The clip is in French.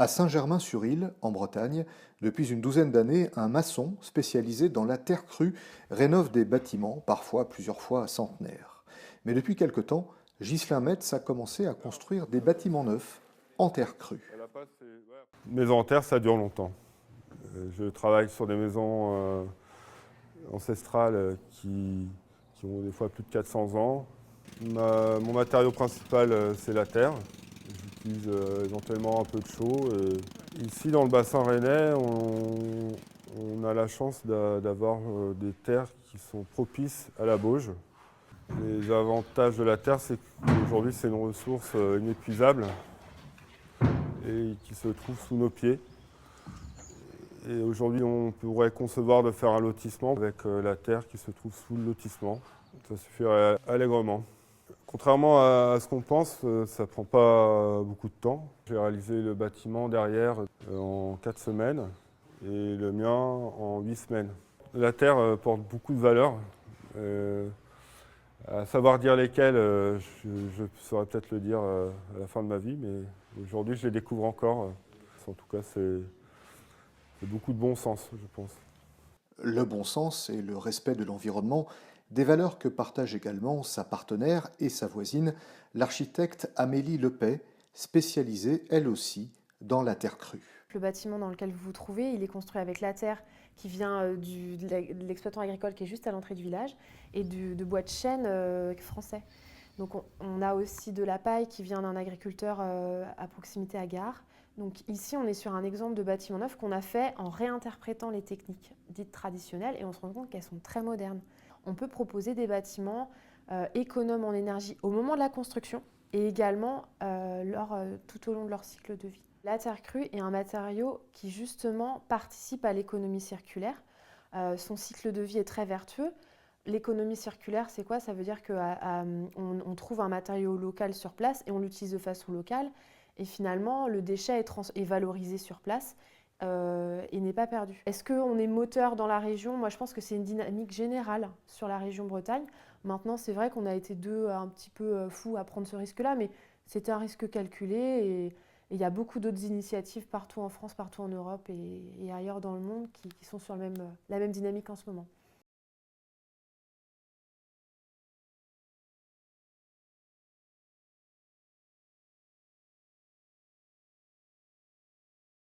À Saint-Germain-sur-Île, en Bretagne, depuis une douzaine d'années, un maçon spécialisé dans la terre crue rénove des bâtiments, parfois plusieurs fois centenaires. Mais depuis quelque temps, Ghislain Metz a commencé à construire des bâtiments neufs en terre crue. Maison en terre, ça dure longtemps. Je travaille sur des maisons ancestrales qui ont des fois plus de 400 ans. Mon matériau principal, c'est la terre. J'utilise éventuellement un peu de chaux. Ici, dans le bassin rennais, on a la chance d'avoir des terres qui sont propices à la bauge. Les avantages de la terre, c'est qu'aujourd'hui, c'est une ressource inépuisable et qui se trouve sous nos pieds. Et aujourd'hui, on pourrait concevoir de faire un lotissement avec la terre qui se trouve sous le lotissement. Ça suffirait allègrement. Contrairement à ce qu'on pense, ça ne prend pas beaucoup de temps. J'ai réalisé le bâtiment derrière en 4 semaines et le mien en 8 semaines. La terre porte beaucoup de valeurs. À savoir dire lesquelles, je saurais peut-être le dire à la fin de ma vie, mais aujourd'hui je les découvre encore. En tout cas, c'est beaucoup de bon sens, je pense. Le bon sens et le respect de l'environnement, des valeurs que partage également sa partenaire et sa voisine, l'architecte Amélie Lepay, spécialisée elle aussi dans la terre crue. Le bâtiment dans lequel vous vous trouvez, il est construit avec la terre qui vient de l'exploitant agricole qui est juste à l'entrée du village et de bois de chêne français. Donc on a aussi de la paille qui vient d'un agriculteur à proximité à Gare. Donc ici, on est sur un exemple de bâtiment neuf qu'on a fait en réinterprétant les techniques dites traditionnelles et on se rend compte qu'elles sont très modernes. On peut proposer des bâtiments économes en énergie au moment de la construction et également tout au long de leur cycle de vie. La terre crue est un matériau qui justement participe à l'économie circulaire. Son cycle de vie est très vertueux. L'économie circulaire, c'est quoi? Ça veut dire qu'on trouve un matériau local sur place et on l'utilise de façon locale. Et finalement, le déchet est valorisé sur place et n'est pas perdu. Est-ce qu'on est moteur dans la région? Moi, je pense que c'est une dynamique générale sur la région Bretagne. Maintenant, c'est vrai qu'on a été deux un petit peu fous à prendre ce risque-là, mais c'était un risque calculé et il y a beaucoup d'autres initiatives partout en France, partout en Europe et ailleurs dans le monde qui sont sur la même dynamique en ce moment.